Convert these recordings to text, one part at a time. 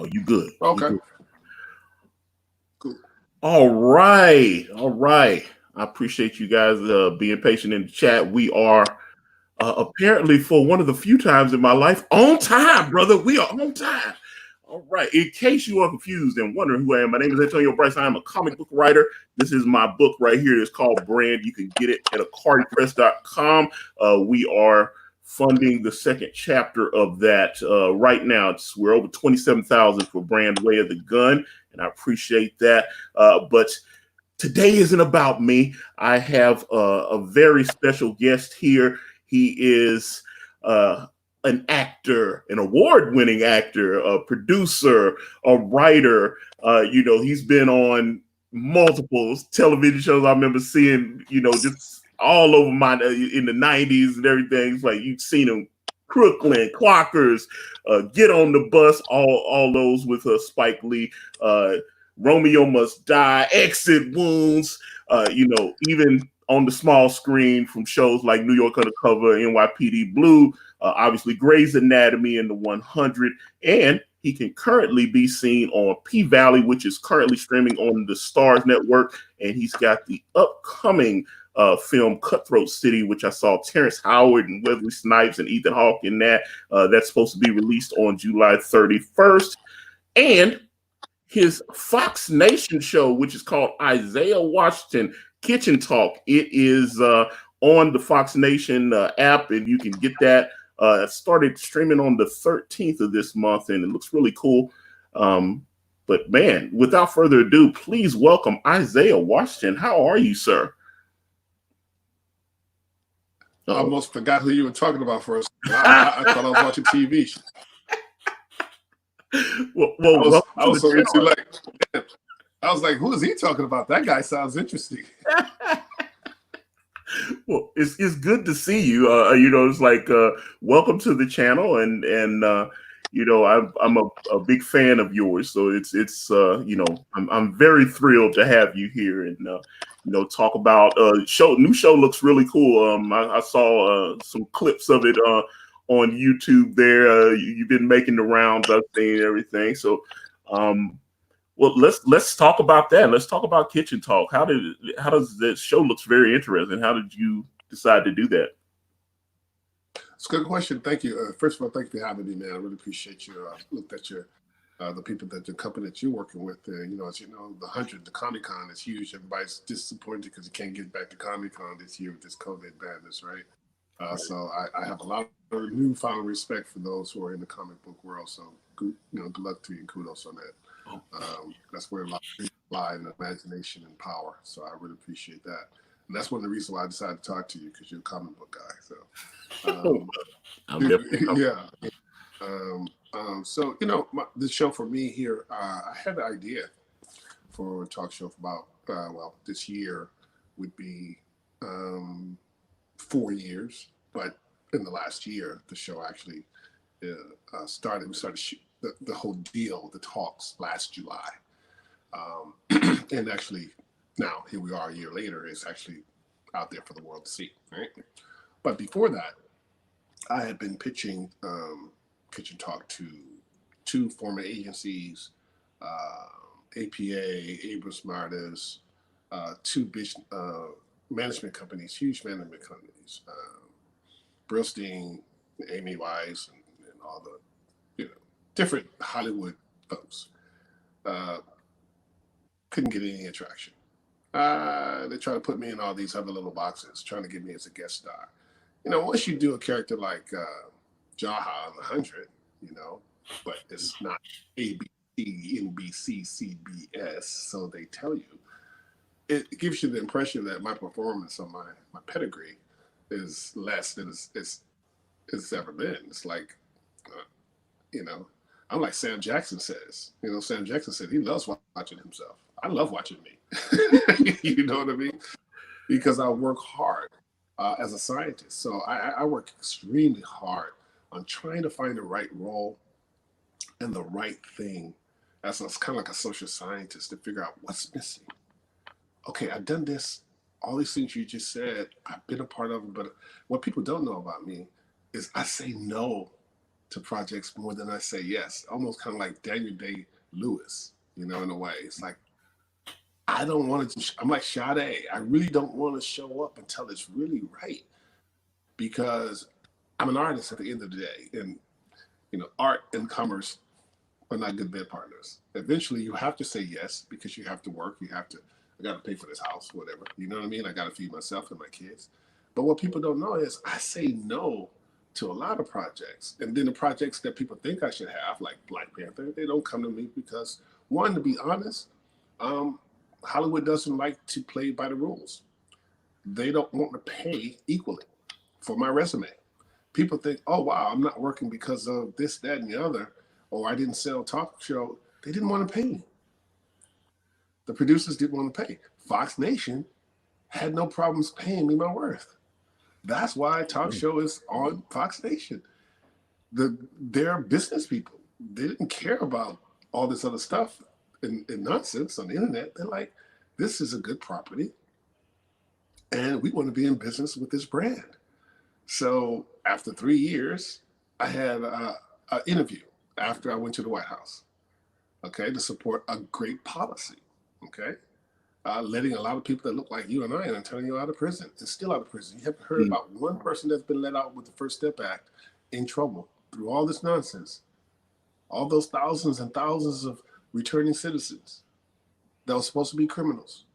Oh, you good. You Okay. good. Cool. All right. All right. I appreciate you guys being patient in the chat. We are apparently, for one of the few times in my life, on time, brother. We are on time. All right. In case you are confused and wondering who I am, my name is Antonio Bryce. I am a comic book writer. This is my book right here. It's called Brand. You can get it at acaripress.com. We are funding the second chapter of that right now. We're over 27,000 for Brand Way of the Gun, and I appreciate that. But today isn't about me. I have a very special guest here. He is an actor, an award-winning actor, a producer, a writer. He's been on multiple television shows. I remember seeing, just all over in the 90s and everything. It's like you've seen him, Crooklyn, Clockers, Get on the Bus, all those with Spike Lee. Romeo Must Die, Exit Wounds, even on the small screen from shows like New York Undercover, NYPD Blue, obviously Grey's Anatomy and the 100, and he can currently be seen on P-Valley, which is currently streaming on the Stars Network, and he's got the upcoming film Cutthroat City, which I saw Terrence Howard and Wesley Snipes and Ethan Hawke in that. That's supposed to be released on July 31st, and his Fox Nation show, which is called Isaiah Washington Kitchen Talk. It is on the Fox Nation app, and you can get that. It started streaming on the 13th of this month, and it looks really cool. But man, without further ado, please welcome Isaiah Washington. How are you, sir? I almost forgot who you were talking about first. I thought I was watching TV. Well, I was so into I was like, who is he talking about? That guy sounds interesting. Well, it's good to see you. It's like welcome to the channel, and I'm a big fan of yours. So I'm very thrilled to have you here and talk about new show looks really cool. I saw some clips of it on YouTube there. You've been making the rounds, I've seen everything. So, well, let's talk about that. Let's talk about Kitchen Talk. How does this show looks very interesting? How did you decide to do that? It's a good question. Thank you. First of all, thank you for having me, man. I really appreciate you. I looked at the people the company that you're working with. As you know, the 100, the Comic Con is huge. Everybody's disappointed because you can't get back to Comic Con this year with this COVID madness, right? So I have a lot of newfound respect for those who are in the comic book world. So good luck to you and kudos on that. That's where a lot of people lie in imagination and power. So I really appreciate that. And that's one of the reasons why I decided to talk to you, because you're a comic book guy. So so the show for me here, I had the idea for a talk show for about this year would be 4 years, but in the last year, the show actually started. We started the whole deal, the talks last July, and actually now here we are a year later. It's actually out there for the world to see, right? But before that, I had been pitching Kitchen Talk to 2 former agencies, APA, Abrams Martis, 2 big management companies, huge management companies, Brillstein, Amy Wise, and all the different Hollywood folks. Couldn't get any attraction. They try to put me in all these other little boxes, trying to get me as a guest star. Once you do a character like Jaha on the 100, but it's not ABC, NBC, CBS, so they tell you. It gives you the impression that my performance on my pedigree is less than it's ever been. It's like, I'm like Sam Jackson says. Sam Jackson said he loves watching himself. I love watching me. You know what I mean? Because I work hard as a scientist. So I work extremely hard on trying to find the right role and the right thing as kind of like a social scientist to figure out what's missing. Okay, I've done this, all these things you just said, I've been a part of them, but what people don't know about me is I say no to projects more than I say yes. Almost kind of like Daniel Day-Lewis, you know, in a way. It's like, I don't want to, I'm like Sade. I really don't want to show up until it's really right, because I'm an artist at the end of the day. And, you know, art and commerce are not good bed partners. Eventually you have to say yes, because you have to work. You have to, I got to pay for this house, whatever. You know what I mean? I got to feed myself and my kids. But what people don't know is I say no to a lot of projects. And then the projects that people think I should have, like Black Panther, they don't come to me because, one, to be honest, Hollywood doesn't like to play by the rules. They don't want to pay equally for my resume. People think, oh, wow, I'm not working because of this, that, and the other, or I didn't sell talk show. They didn't want to pay me. The producers didn't want to pay. Fox Nation had no problems paying me my worth. That's why talk show is on Fox Nation. They're business people. They didn't care about all this other stuff and nonsense on the internet. They're like, this is a good property, and we want to be in business with this brand. So after 3 years, I had an interview after I went to the White House, okay, to support a great policy, okay? Letting a lot of people that look like you and I and turning you out of prison and still out of prison. You haven't heard about one person that's been let out with the First Step Act in trouble through all this nonsense. All those thousands and thousands of returning citizens that were supposed to be criminals.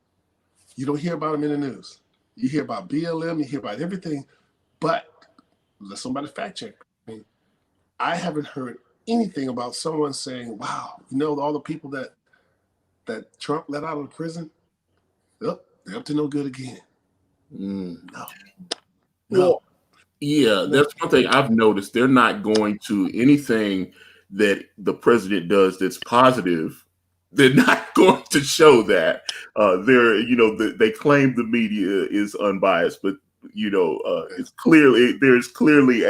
You don't hear about them in the news. You hear about BLM, you hear about everything, but let somebody fact check me. I haven't heard anything about someone saying, wow, you know, all the people that Trump let out of prison, oh, they're up to no good again. No. Well, yeah, that's one thing I've noticed. They're not going to anything that the president does that's positive. They're not going to show that. They're, you know, they claim the media is unbiased, but you know, it's clearly there's clearly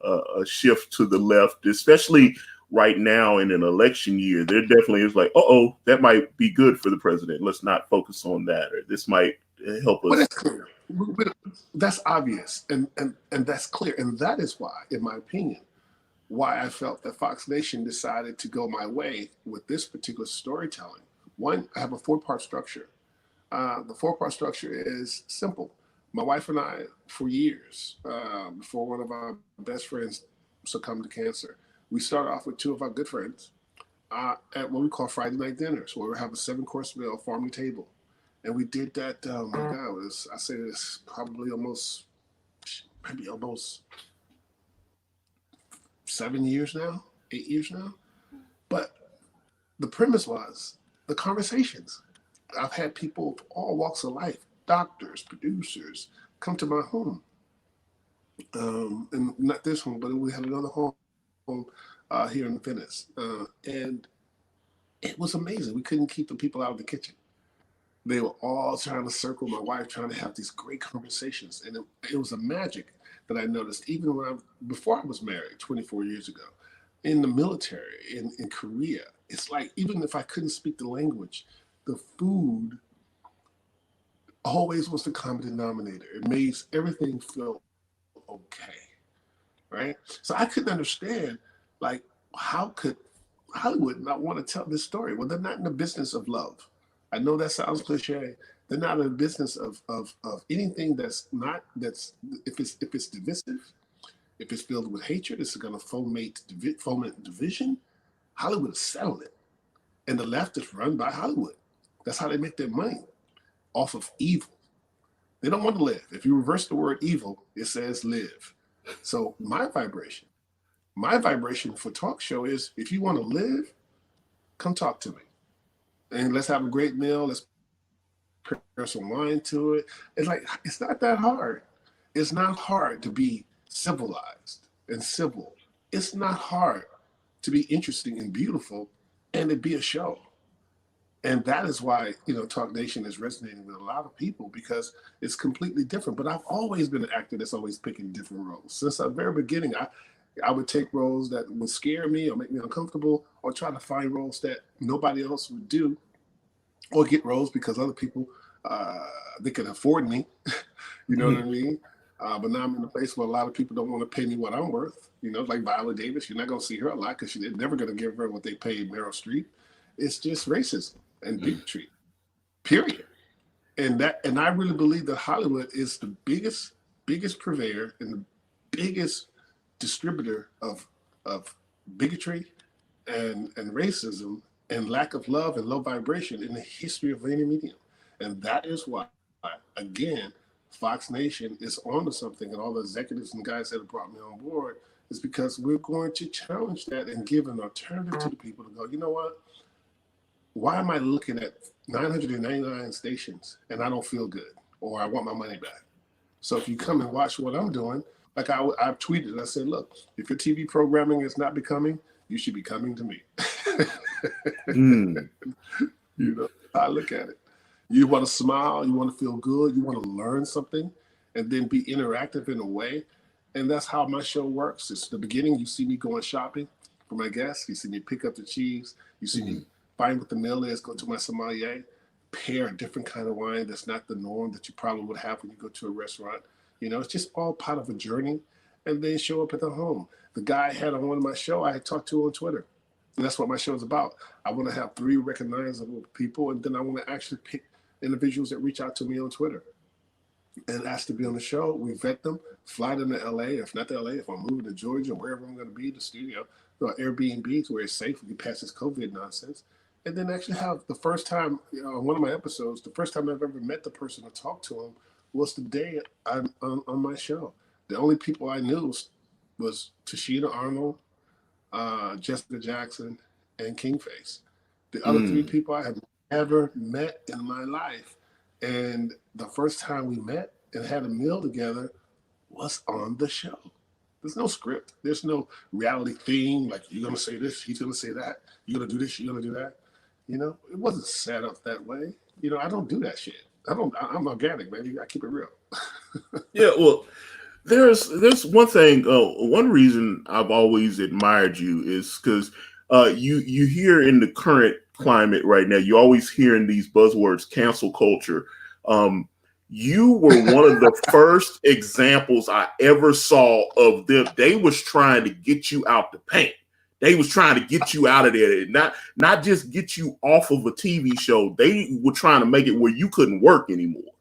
a shift to the left, especially right now in an election year. There definitely is like, oh, that might be good for the president. Let's not focus on that, or this might help us. But it's clear. That's obvious, and that's clear, and that is why, in my opinion, why I felt that Fox Nation decided to go my way with this particular storytelling. One, I have a 4-part structure. The 4-part structure is simple. My wife and I, for years, before one of our best friends succumbed to cancer, we started off with 2 of our good friends at what we call Friday night dinners, where we have a 7-course meal, farm to table. And we did that, my God, I say this probably almost 7 years now, 8 years now. But the premise was the conversations. I've had people of all walks of life, doctors, producers, come to my home. And not this one, but we had another home here in Venice. And it was amazing. We couldn't keep the people out of the kitchen. They were all trying to circle my wife, trying to have these great conversations. And it was a magic that I noticed even before I was married 24 years ago, in the military, in Korea. It's like, even if I couldn't speak the language, the food always was the common denominator. It made everything feel okay, right? So I couldn't understand, like, how could Hollywood not want to tell this story? Well, they're not in the business of love. I know that sounds cliche. They're not in the business of anything if it's divisive, if it's filled with hatred, it's going to foment division. Hollywood is settled it, and the left is run by Hollywood. That's how they make their money, off of evil. They don't want to live. If you reverse the word evil, it says live. So my vibration for talk show is, if you want to live, come talk to me. And let's have a great meal. Let's pour some wine to it. It's like, it's not that hard. It's not hard to be civilized and civil. It's not hard to be interesting and beautiful and to be a show. And that is why, you know, Talk Nation is resonating with a lot of people, because it's completely different. But I've always been an actor that's always picking different roles. Since the very beginning, I would take roles that would scare me or make me uncomfortable, or try to find roles that nobody else would do, or get roles because other people, they can afford me. You know what I mean? But now I'm in a place where a lot of people don't want to pay me what I'm worth. Like Viola Davis, you're not going to see her a lot because they're never going to give her what they paid Meryl Streep. It's just racism and bigotry, period. And I really believe that Hollywood is the biggest purveyor and the biggest distributor of bigotry and racism and lack of love and low vibration in the history of any medium. And that is why, again, Fox Nation is onto something, and all the executives and guys that have brought me on board is because we're going to challenge that and give an alternative to the people to go, you know what? Why am I looking at 999 stations and I don't feel good, or I want my money back? So if you come and watch what I'm doing, like I've tweeted, I said, look, if your TV programming is not becoming, you should be coming to me. I look at it. You want to smile, you want to feel good, you want to learn something, and then be interactive in a way. And that's how my show works. It's the beginning, you see me going shopping for my guests, you see me pick up the cheese, you see me find what the meal is, go to my sommelier, pair a different kind of wine that's not the norm that you probably would have when you go to a restaurant. It's just all part of a journey, and then show up at the home. The guy I had on one of my show, I had talked to on Twitter. And that's what my show is about. I want to have 3 recognizable people, and then I want to actually pick individuals that reach out to me on Twitter and ask to be on the show. We vet them, fly them to LA. If not to LA, if I'm moving to Georgia, wherever I'm going to be, the studio, Airbnb to where it's safe, we can pass this COVID nonsense. And then actually have the first time, one of my episodes, the first time I've ever met the person or talked to him was the day I'm on my show. The only people I knew was Tashina Arnold, Jessica Jackson, and Kingface. The other 3 people I had ever met in my life. And the first time we met and had a meal together was on the show. There's no script. There's no reality theme. Like, you're going to say this, he's going to say that. You're going to do this, you're going to do that. It wasn't set up that way. I don't do that shit. I'm organic, man. I keep it real. Yeah, well, there's one thing. One reason I've always admired you is because you hear in the current climate right now, you're always hearing these buzzwords, cancel culture. You were one of the first examples I ever saw of them. They was trying to get you out the paint. They was trying to get you out of there, not just get you off of a TV show. They were trying to make it where you couldn't work anymore.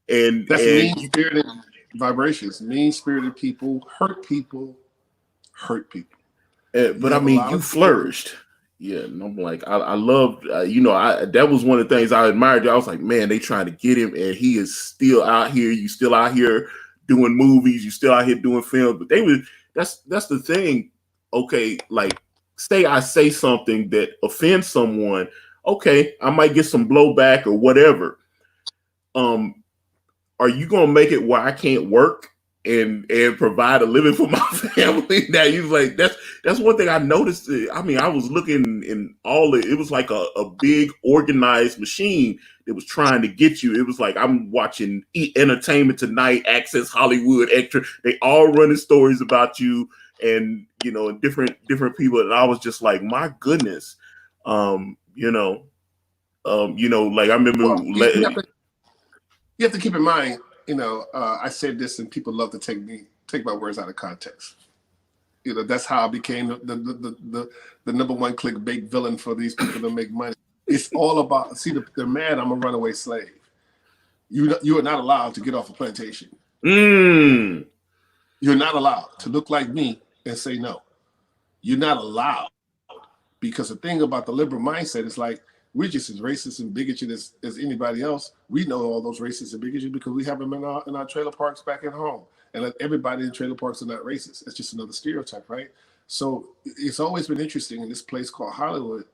And that's mean-spirited vibrations. Mean-spirited people hurt people. But I mean, you flourished. Yeah, and I'm like, I loved, that was one of the things I admired. I was like, man, they trying to get him, and he is still out here. You still out here doing movies. You still out here doing films. But that's the thing. Okay, like, say I say something that offends someone. Okay, I might get some blowback or whatever. Are you gonna make it where I can't work and provide a living for my family? Now you like that's one thing I noticed. I mean, I was looking in it was like a big organized machine that was trying to get you. It was like I'm watching Entertainment Tonight, Access Hollywood, Extra. They all running stories about you and different people. And I was just like, my goodness. Like I remember you have to keep in mind, I said this and people love to take my words out of context. That's how I became the number 1 clickbait villain for these people to make money. It's all about, they're mad I'm a runaway slave. You are not allowed to get off a plantation. You're not allowed to look like me and say no. You're not allowed, because the thing about the liberal mindset is like, we're just as racist and bigoted as anybody else. We know all those racists and bigoted because we have them in our trailer parks back at home. And everybody in trailer parks are not racist. It's just another stereotype, right? So it's always been interesting in this place called Hollywood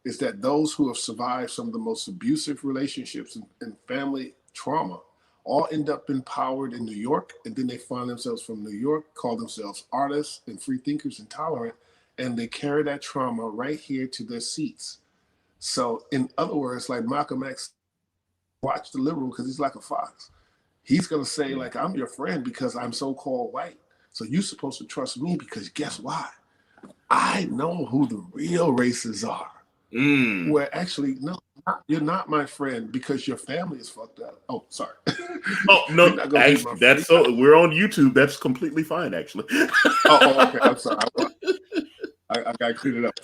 is that those who have survived some of the most abusive relationships and family trauma all end up empowered in New York. And then they find themselves from New York, call themselves artists and free thinkers and tolerant. And they carry that trauma right here to their seats. So in other words, like Malcolm X, watch the liberal because he's like a fox. He's going to say, like, I'm your friend because I'm so-called white. So you're supposed to trust me because guess why? I know who the real racists are. Where actually, no, you're not my friend because your family is fucked up. Oh, sorry. Oh You're no, not gonna be my actually, that's friend. so. We're on YouTube. That's completely fine, actually. Okay. I'm sorry. I got to clean it up.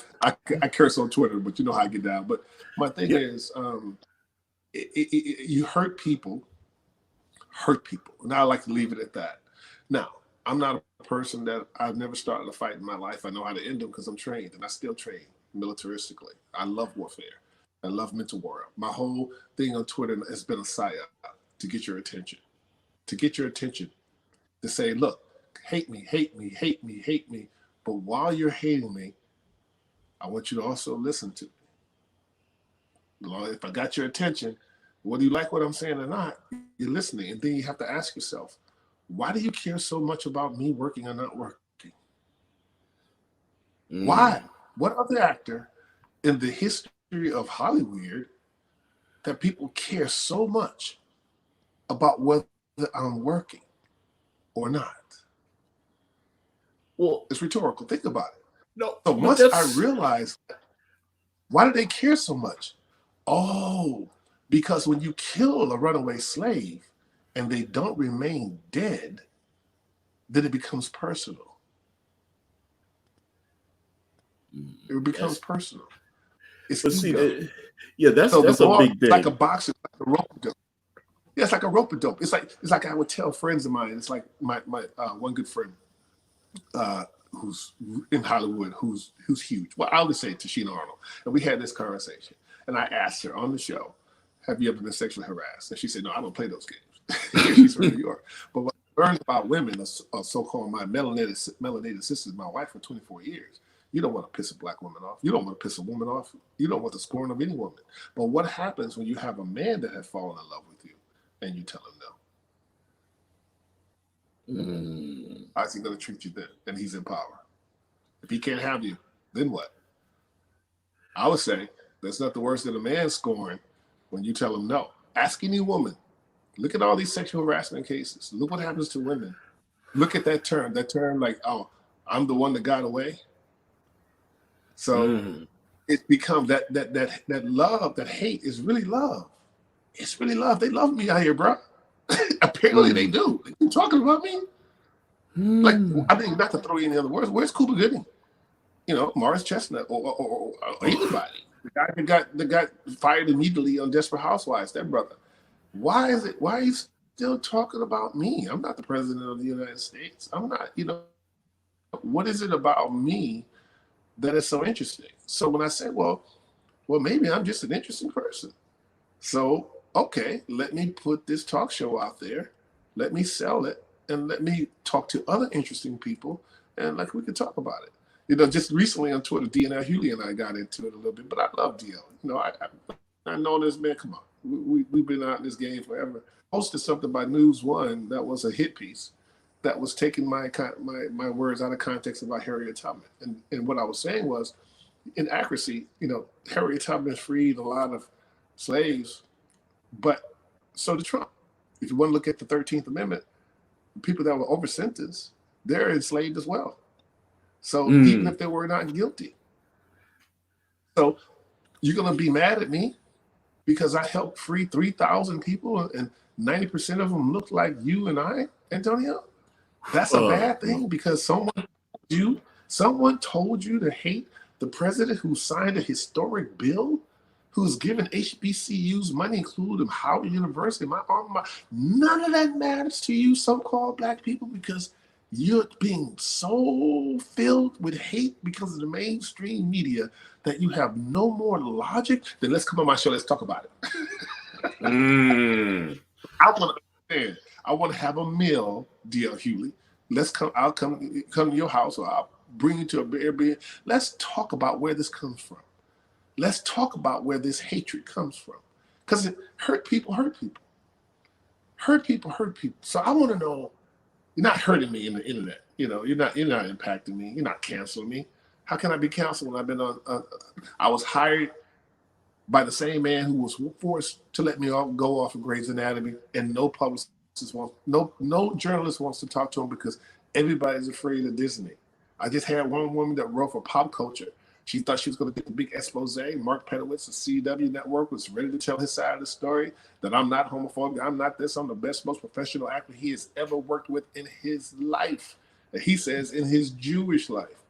I curse on Twitter, but you know how I get down. But my thing Yeah. is, you hurt people, and I like to leave it at that. Now, I'm not a person that I've never started a fight in my life. I know how to end them because I'm trained, and I still train militaristically. I love warfare. I love mental warfare. My whole thing on Twitter has been a psyop to get your attention, to get your attention, to say, look, hate me, hate me, hate me, hate me. But while you're hating me, I want you to also listen to me. If I got your attention, whether you like what I'm saying or not, you're listening. And then you have to ask yourself, why do you care so much about me working or not working? Why? What other actor in the history of Hollywood that people care so much about whether I'm working or not? Well, it's rhetorical. Think about it. No, so once I realized, why do they care so much? Oh, because when you kill a runaway slave and they don't remain dead, then it becomes personal. It becomes personal. It's ego. Yeah, that's a big thing. It's like a boxer, like a rope dope. Yeah, it's like a rope dope. It's like I would tell friends of mine. It's like my one good friend who's in Hollywood, who's huge. Well, I'll just say Tashina Arnold. And we had this conversation. And I asked her on the show, have you ever been sexually harassed? And she said, no, I don't play those games. She's from New York. But what I learned about women, so-called my melanated sisters, my wife for 24 years, you don't want to piss a black woman off. You don't want to piss a woman off. You don't want the scorn of any woman. But what happens when you have a man that has fallen in love with you and you tell him no? How's he going to treat you then? And he's in power. If he can't have you, then what? I would say that's not the worst than a man scoring when you tell him no. Ask any woman. Look at all these sexual harassment cases. Look what happens to women. Look at that term. That term like, oh, I'm the one that got away. So it becomes that love, that hate is really love. It's really love. They love me out here, bro. Apparently they do. You talking about me? Like, I mean, not to throw any other words. Where's Cuba Gooding? You know, Morris Chestnut or anybody. The guy that got fired immediately on Desperate Housewives, that brother. Why are you still talking about me? I'm not the president of the United States. I'm not, what is it about me that is so interesting? So when I say, well, maybe I'm just an interesting person. So, okay, let me put this talk show out there. Let me sell it and let me talk to other interesting people and like we could talk about it. Just recently on Twitter, DNL Hewley and I got into it a little bit, but I love DL. I know this man, come on. We've been out in this game forever. Posted something by News One that was a hit piece that was taking my words out of context about Harriet Tubman. And what I was saying was, in accuracy, Harriet Tubman freed a lot of slaves, but so did Trump. If you want to look at the 13th Amendment, people that were over sentenced, they're enslaved as well. So even if they were not guilty. So you're going to be mad at me because I helped free 3,000 people and 90% of them look like you and I, Antonio? That's a bad thing because someone told you to hate the president who signed a historic bill, who's given HBCUs money, including Howard University, my alma mater. None of that matters to you, so-called black people, because you're being so filled with hate because of the mainstream media that you have no more logic. Then let's come on my show. Let's talk about it. I want to understand. I want to have a meal, D.L. Hewley. Let's come. I'll come to your house, or I'll bring you to an Airbnb. Let's talk about where this comes from. Let's talk about where this hatred comes from, because it hurt people. Hurt people. Hurt people. Hurt people. So I want to know. You're not hurting me in the internet. You're not impacting me. You're not canceling me. How can I be canceled when I've been on? I was hired by the same man who was forced to let me go off of Grey's Anatomy, and no publicist wants, no journalist wants to talk to him because everybody's afraid of Disney. I just had one woman that wrote for Pop Culture. She thought she was going to get the big expose. Mark Pedowitz, the CW network, was ready to tell his side of the story, that I'm not homophobic, I'm not this, I'm the best, most professional actor he has ever worked with in his life. And he says in his Jewish life.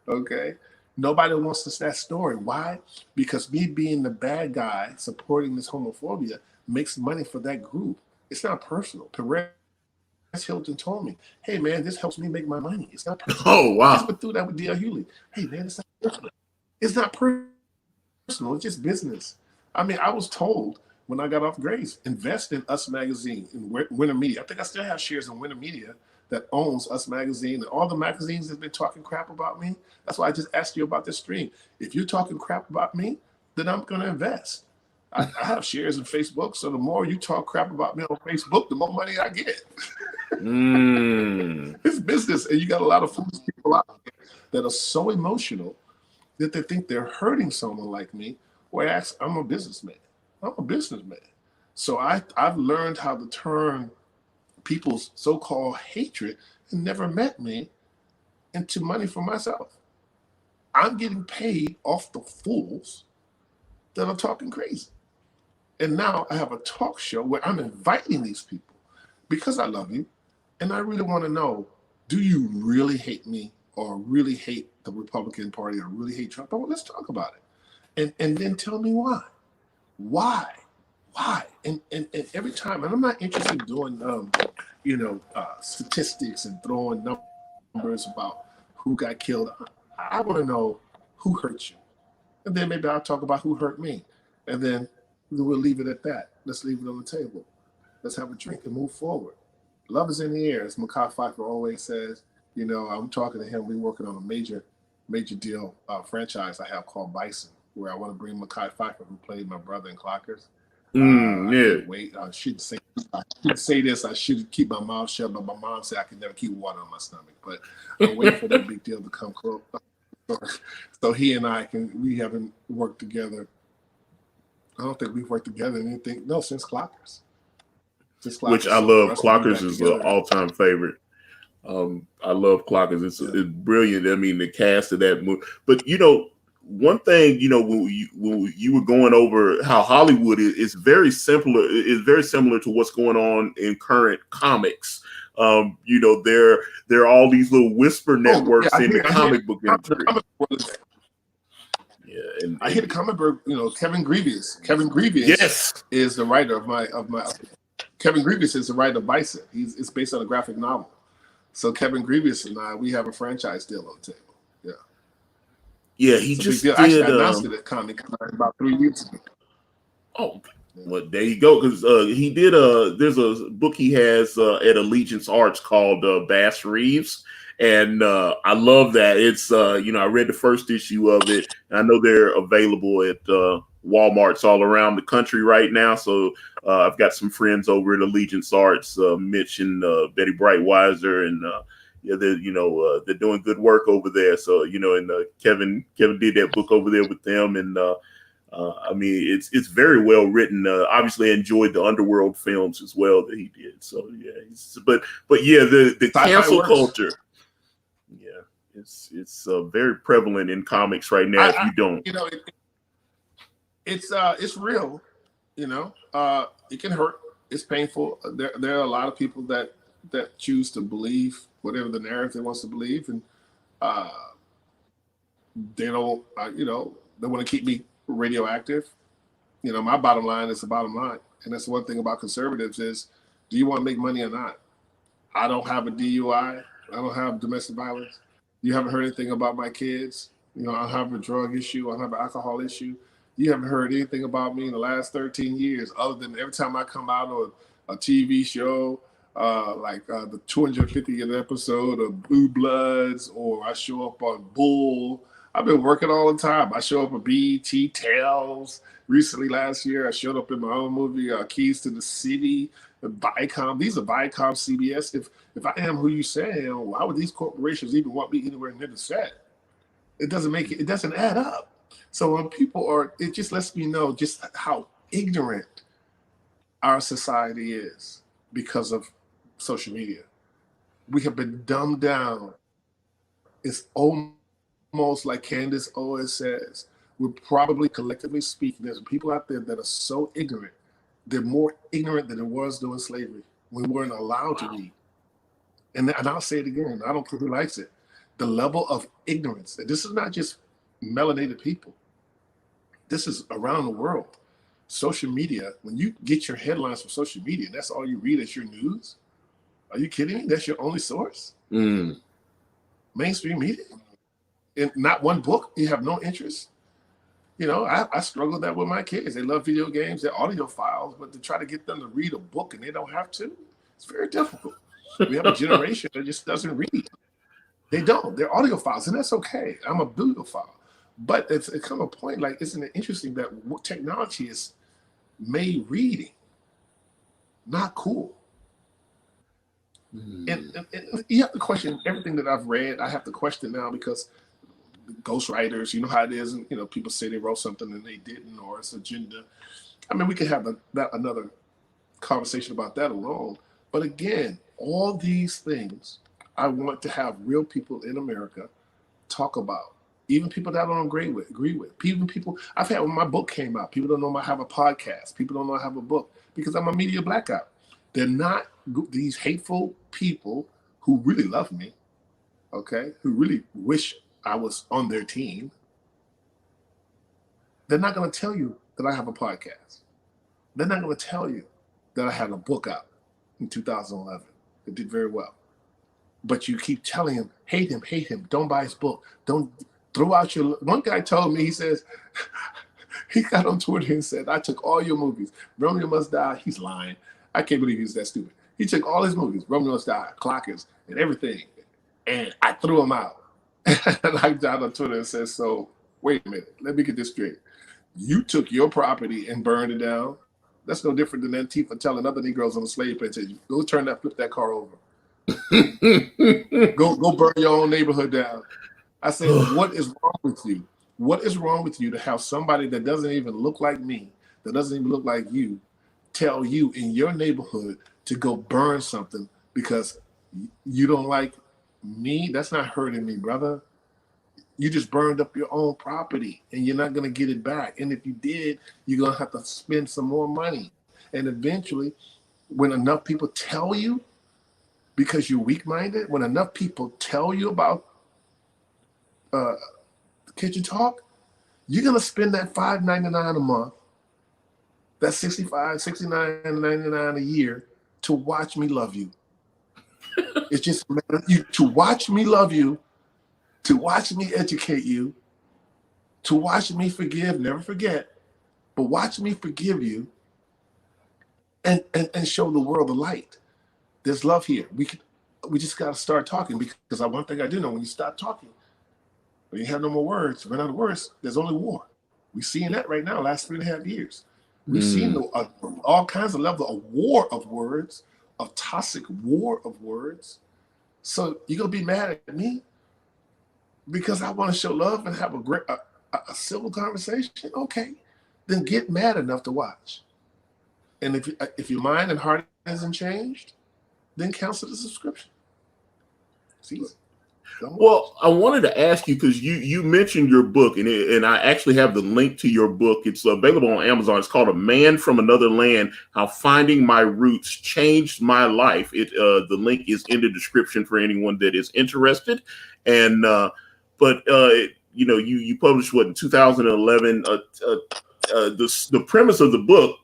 Okay? Nobody wants that story. Why? Because me being the bad guy supporting this homophobia makes money for that group. It's not personal. Perez Hilton told me, hey, man, this helps me make my money. It's not personal. Oh, wow. I just went through that with D.L. Hewley. Hey, man, it's not personal. It's not personal. It's just business. I mean, I was told when I got off Grace, invest in Us Magazine, in Winter Media. I think I still have shares in Winter Media that owns Us Magazine, and all the magazines that have been talking crap about me. That's why I just asked you about this stream. If you're talking crap about me, then I'm going to invest. I have shares in Facebook, so the more you talk crap about me on Facebook, the more money I get. It's business, and you got a lot of foolish people out there that are so emotional that they think they're hurting someone like me. Whereas I'm a businessman. I'm a businessman. So I've learned how to turn people's so-called hatred and never met me into money for myself. I'm getting paid off the fools that are talking crazy. And now I have a talk show where I'm inviting these people because I love you. And I really want to know, do you really hate me or really hate the Republican Party or really hate Trump? Well, let's talk about it. And then tell me why. Why? And every time, and I'm not interested in doing, statistics and throwing numbers about who got killed. I want to know who hurt you. And then maybe I'll talk about who hurt me. And then we'll leave it at that. Let's leave it on the table. Let's have a drink and move forward. Love is in the air, as Mekhi Phifer always says. You know, I'm talking to him. We're working on a major deal franchise I have called Bison, where I want to bring Mekhi Phifer, who played my brother in Clockers. I can't wait. I shouldn't say this. I should keep my mouth shut, but my mom said I can never keep water on my stomach. But I'm waiting for that big deal to come close. So he and we haven't worked together. I don't think we've worked together in anything. No, since Clockers. Which I love. Clockers is an all-time favorite. I love Clockers. It's brilliant. I mean, the cast of that movie. But you know, one thing, you know, when you were going over how Hollywood is very similar to what's going on in current comics. You know, there are all these little whisper networks in the comic book industry. Yeah, and I hit a comic book. You know, Kevin Grievous. Kevin Grievous is the writer of my. Kevin Grievous is the writer of Bison. It's based on a graphic novel. So Kevin Grievous and we have a franchise deal on the table. Yeah. Yeah, he just did. Actually, I announced it at Comic-Con about 3 weeks ago. Oh, well, there you go. Because he did there's a book he has at Allegiance Arts called Bass Reeves. And I love that. It's you know, I read the first issue of it. And I know they're available at Walmarts all around the country right now. So I've got some friends over at Allegiance Arts, Mitch and Betty Brightweiser, and they're doing good work over there. So you know, and Kevin did that book over there with them, and I mean, it's very well written. Obviously, I enjoyed the Underworld films as well that he did. So yeah, but yeah, the cancel culture. Yeah, it's very prevalent in comics right now. If you don't, you know, it's real. You know, it can hurt. It's painful. There are a lot of people that choose to believe whatever the narrative wants to believe, and they don't. You know, they want to keep me radioactive. You know, my bottom line is the bottom line, and that's one thing about conservatives is, do you want to make money or not? I don't have a DUI. I don't have domestic violence. You haven't heard anything about my kids. You know, I have a drug issue. I have an alcohol issue. You haven't heard anything about me in the last 13 years, other than every time I come out on a TV show, like the 250th episode of Blue Bloods, or I show up on Bull. I've been working all the time. I show up on BET Tales. Recently, last year, I showed up in my own movie, Keys to the City, Viacom. These are Viacom, CBS. If I am who you say I am, why would these corporations even want me anywhere near the set? It doesn't add up. So when people it just lets me know just how ignorant our society is because of social media. We have been dumbed down. It's almost almost like Candace always says, we're probably collectively speaking, there's people out there that are so ignorant. They're more ignorant than it was during slavery. We weren't allowed to read. And I'll say it again, I don't care who likes it. The level of ignorance, and this is not just melanated people. This is around the world. Social media, when you get your headlines from social media, that's all you read as your news. Are you kidding me? That's your only source? Mainstream media? And not one book? You have no interest? You know, I struggle with that with my kids. They love video games, they're audiophiles, but to try to get them to read a book and they don't have to, it's very difficult. We have a generation that just doesn't read. They don't. They're audiophiles, and that's okay. I'm a bibliophile. But it's come a point, like, isn't it interesting that technology has made reading not cool? And you have to question everything that I've read. I have to question now because ghostwriters, you know how it is, and you know, people say they wrote something and they didn't, or it's agenda. I mean, we could have another conversation about that alone. But again, all these things I want to have real people in America talk about. Even people that I don't agree with. Even people I've had when my book came out, people don't know I have a podcast. People don't know I have a book because I'm a media blackout. They're not these hateful people who really love me, okay, who really wish I was on their team. They're not going to tell you that I have a podcast. They're not going to tell you that I had a book out in 2011. It did very well. But you keep telling him, hate him, don't buy his book, don't throw out your... One guy told me, he says, he got on Twitter and said, I took all your movies. Romeo Must Die. He's lying. I can't believe he's that stupid. He took all his movies, Romeo Must Die, Clockers, and everything, and I threw them out. And I got on Twitter and said, so wait a minute, let me get this straight. You took your property and burned it down. That's no different than Antifa telling other Negroes on the slave plantation, go flip that car over. go burn your own neighborhood down. I said, what is wrong with you? What is wrong with you to have somebody that doesn't even look like me, that doesn't even look like you, tell you in your neighborhood to go burn something because you don't like me? That's not hurting me, brother. You just burned up your own property and you're not going to get it back. And if you did, you're going to have to spend some more money. And eventually, when enough people tell you, because you're weak-minded, when enough people tell you about Kitchen Talk, you're going to spend that $5.99 a month, that $65, $69.99 a year to watch me love you. It's just to watch me love you, to watch me educate you, to watch me forgive, never forget, but watch me forgive you and show the world the light. There's love here. We just got to start talking because one thing I do know, when you stop talking, when you have no more words, run out of words, there's only war. We're seeing that right now, last 3.5 years. We've seen all kinds of levels of war of words, of toxic war of words. So you're going to be mad at me because I want to show love and have a civil conversation? Okay, then get mad enough to watch. And if your mind and heart hasn't changed, then cancel the subscription. See? Well, I wanted to ask you because you mentioned your book, and I actually have the link to your book. It's available on Amazon. It's called "A Man from Another Land: How Finding My Roots Changed My Life." The link is in the description for anyone that is interested. And you published what in 2011. The premise of the book,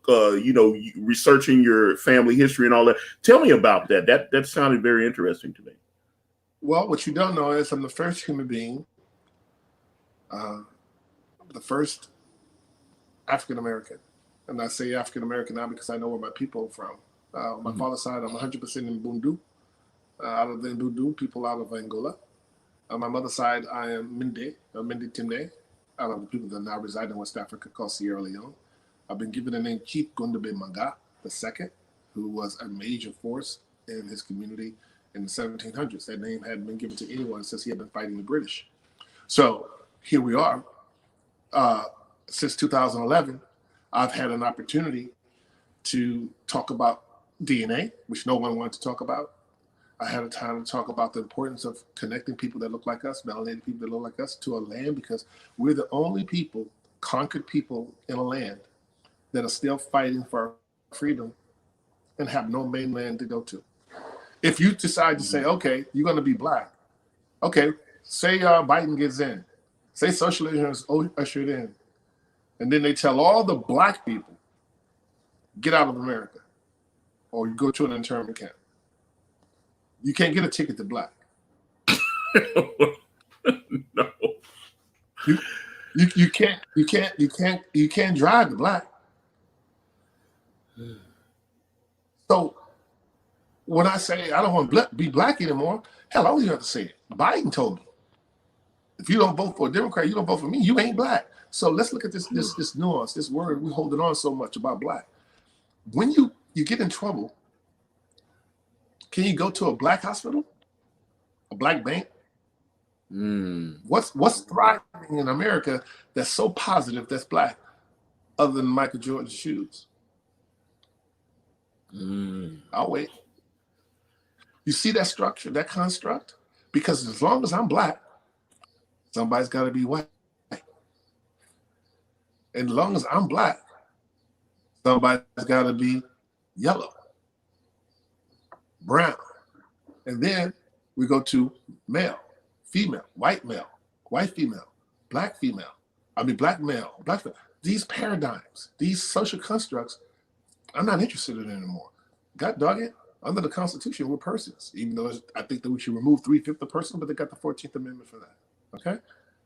researching your family history and all that. Tell me about that. That sounded very interesting to me. Well, what you don't know is I'm the first human being, the first African-American. And I say African-American now because I know where my people are from. On my father's side, I'm 100% in Bundu, out of the Bundu, people out of Angola. On my mother's side, I am Mende Timne, out of the people that now reside in West Africa called Sierra Leone. I've been given the name Chief Gundube Manga II, who was a major force in his community in the 1700s. That name hadn't been given to anyone since he had been fighting the British. So here we are. Since 2011, I've had an opportunity to talk about DNA, which no one wanted to talk about. I had a time to talk about the importance of connecting people that look like us, melanated people that look like us, to a land, because we're the only people, conquered people in a land that are still fighting for our freedom and have no mainland to go to. If you decide to say, okay, you're going to be black, okay, say Biden gets in, say socialism is ushered in, and then they tell all the black people, get out of America, or you go to an internment camp. You can't get a ticket to black. No. You can't drive to black. So when I say I don't want to be black anymore, hell, I don't even have to say it. Biden told me, if you don't vote for a Democrat, you don't vote for me, you ain't black. So let's look at this nuance, this word we're holding on so much about black. When you get in trouble, can you go to a black hospital, a black bank? What's thriving in America that's so positive that's black, other than Michael Jordan's shoes? I'll wait. You see that structure, that construct? Because as long as I'm black, somebody's got to be white. And as long as I'm black, somebody's got to be yellow, brown. And then we go to male, female, white female, black female. I mean, black male, black female. These paradigms, these social constructs, I'm not interested in anymore. God dog it. Under the Constitution, we're persons, even though I think that we should remove 3/5 of person, but they got the 14th Amendment for that. Okay?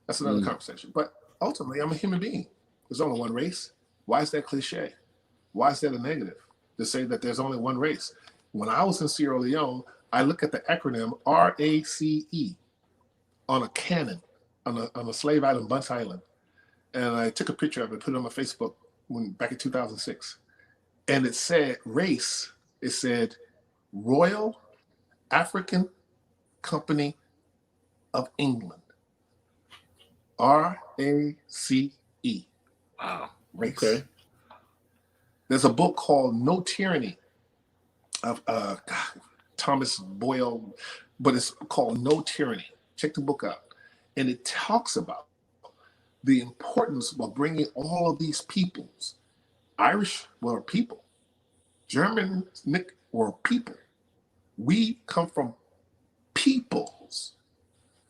That's another conversation. But ultimately, I'm a human being. There's only one race. Why is that cliche? Why is that a negative to say that there's only one race? When I was in Sierra Leone, I look at the acronym RACE on a cannon on a slave island, Bunce Island. And I took a picture of it, put it on my Facebook back in 2006. And it said race, it said Royal African Company of England. RACE. Wow. Race. Okay. There's a book called No Tyranny of Thomas Boyle, but it's called No Tyranny. Check the book out. And it talks about the importance of bringing all of these peoples. Irish were people. Germans were people. We come from peoples.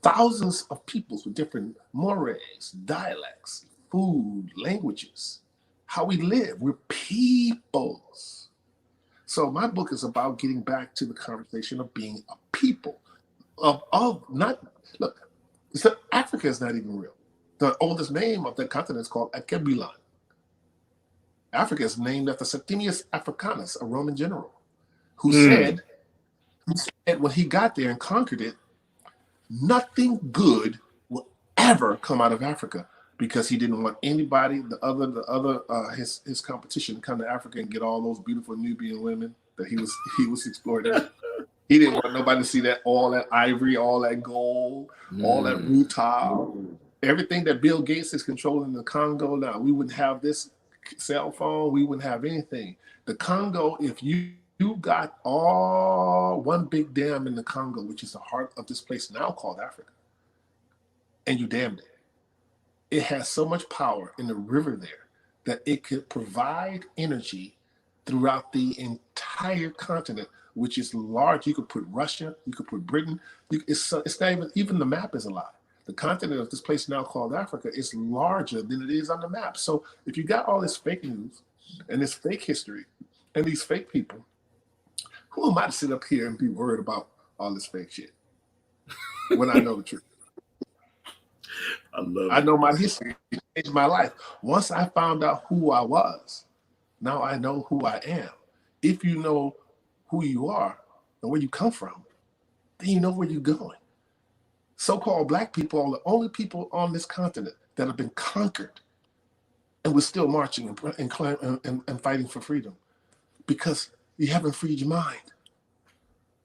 Thousands of peoples with different mores, dialects, food, languages, how we live. We're peoples. So my book is about getting back to the conversation of being a people. Africa is not even real. The oldest name of the continent is called Akebulan. Africa is named after Septimius Africanus, a Roman general, who said when he got there and conquered it, nothing good will ever come out of Africa, because he didn't want anybody, his competition, to come to Africa and get all those beautiful Nubian women that he was exploiting. He didn't want nobody to see that, all that ivory, all that gold, all that rutile, everything that Bill Gates is controlling in the Congo now. We wouldn't have this cell phone. We wouldn't have anything. The Congo, if you got all one big dam in the Congo, which is the heart of this place now called Africa, and you dammed it, it has so much power in the river there that it could provide energy throughout the entire continent, which is large. You could put Russia, you could put Britain. It's not even the map is a lie. The continent of this place now called Africa is larger than it is on the map. So if you got all this fake news and this fake history and these fake people, who am I to sit up here and be worried about all this fake shit when I know the truth? I know my history. It changed my life. Once I found out who I was, now I know who I am. If you know who you are and where you come from, then you know where you're going. So-called black people are the only people on this continent that have been conquered, and we're still marching and fighting for freedom, because you haven't freed your mind.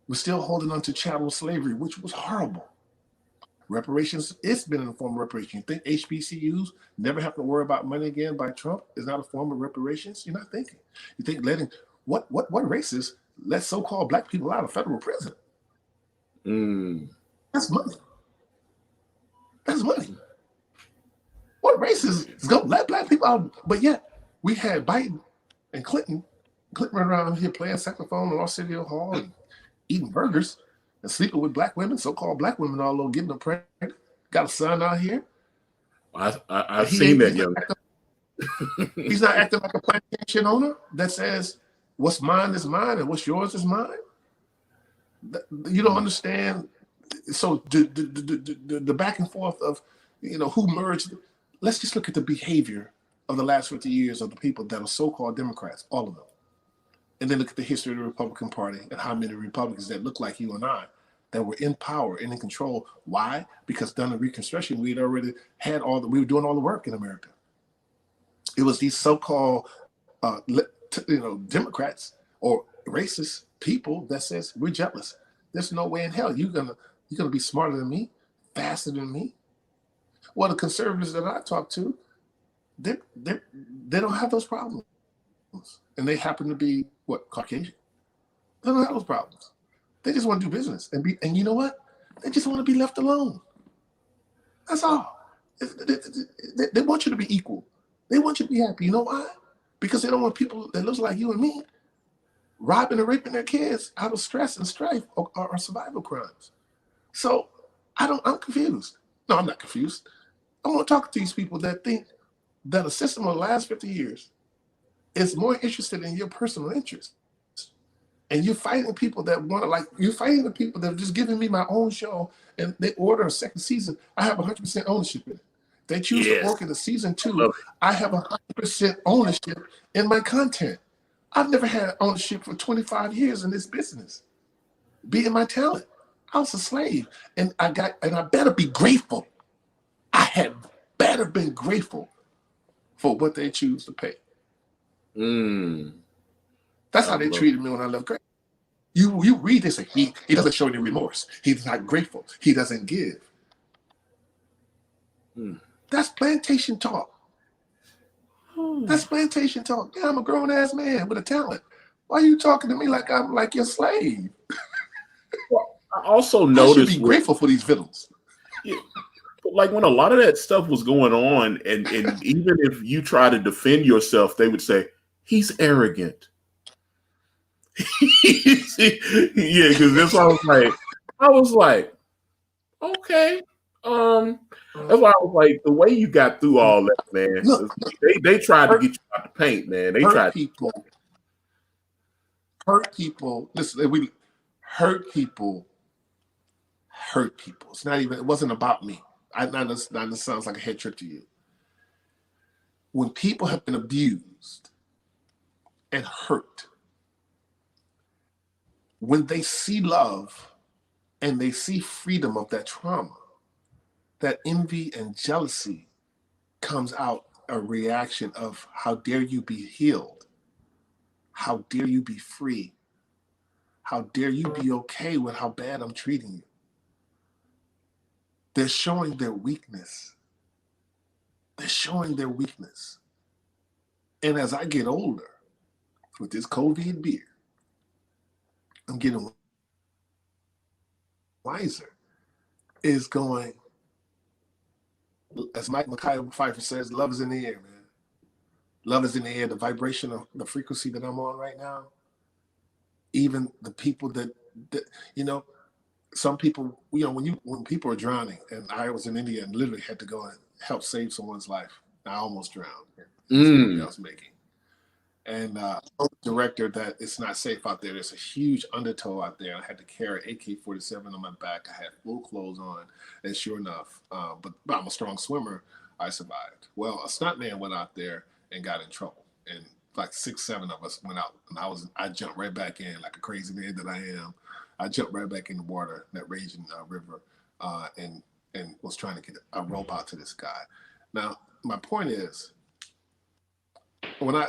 We're still holding on to chattel slavery, which was horrible. Reparations, it's been in the form of reparation. You think HBCUs never have to worry about money again by Trump is not a form of reparations? You're not thinking. You think letting what races let so-called black people out of federal prison? That's money. That's money. What race is going to let black people out? But yet, we had Biden and Clinton running around here playing saxophone in Arsenio Hall and eating burgers and sleeping with black women, so-called black women, all over, getting them pregnant. Got a son out here. I've seen that young man. He's not acting like a plantation owner that says, what's mine is mine and what's yours is mine. You don't understand. So the back and forth of, who merged. Let's just look at the behavior of the last 50 years of the people that are so-called Democrats, all of them. And then look at the history of the Republican Party and how many Republicans that look like you and I that were in power and in control. Why? Because during the Reconstruction, we were doing all the work in America. It was these so-called, Democrats or racist people that says we're jealous. There's no way in hell you're gonna be smarter than me, faster than me. Well, the conservatives that I talk to, they don't have those problems, and they happen to be Caucasian. They don't have those problems. They just want to do business and you know what? They just want to be left alone. That's all. They want you to be equal. They want you to be happy. You know why? Because they don't want people that looks like you and me robbing and raping their kids out of stress and strife or survival crimes. So I'm confused. No, I'm not confused. I want to talk to these people that think that a system of the last 50 years is more interested in your personal interests. And you're fighting people that you're fighting the people that are just giving me my own show and they order a second season. I have 100% ownership in it. They choose to work in the season 2. I have 100% ownership in my content. I've never had ownership for 25 years in this business. Being my talent. I was a slave. And I better be grateful. I had better been grateful for what they choose to pay. That's how they treated me when I left Grace. You read this and he doesn't show any remorse. He's not grateful. He doesn't give. That's plantation talk. That's plantation talk. Yeah, I'm a grown-ass man with a talent. Why are you talking to me like I'm like your slave? Well, I also noticed I should be grateful for these villains. Yeah. Like when a lot of that stuff was going on, and even if you try to defend yourself, they would say, he's arrogant. Yeah, because this I was like, okay. That's why I was like, the way you got through all that, man. Look, they tried to get you out the paint, man. They tried hurt people. Listen, we hurt people. It's not even. It wasn't about me. This sounds like a head trip to you. When people have been abused and hurt, when they see love and they see freedom of that trauma, that envy and jealousy comes out a reaction of how dare you be healed? How dare you be free? How dare you be okay with how bad I'm treating you? They're showing their weakness. And as I get older, with this COVID beard, I'm getting wiser. Is going, as Mike Micaiah Pfeiffer says, love is in the air, man. Love is in the air. The vibration of the frequency that I'm on right now. Even the people that some people, when people are drowning, and I was in India and literally had to go and help save someone's life. I almost drowned. I was making. And the director that it's not safe out there. There's a huge undertow out there. I had to carry AK-47 on my back. I had full clothes on, and sure enough, but I'm a strong swimmer. I survived. Well, a stuntman went out there and got in trouble, and like 6, 7 of us went out, and I jumped right back in like a crazy man that I am. I jumped right back in the water, that raging river, and was trying to get a rope out to this guy. Now, my point is,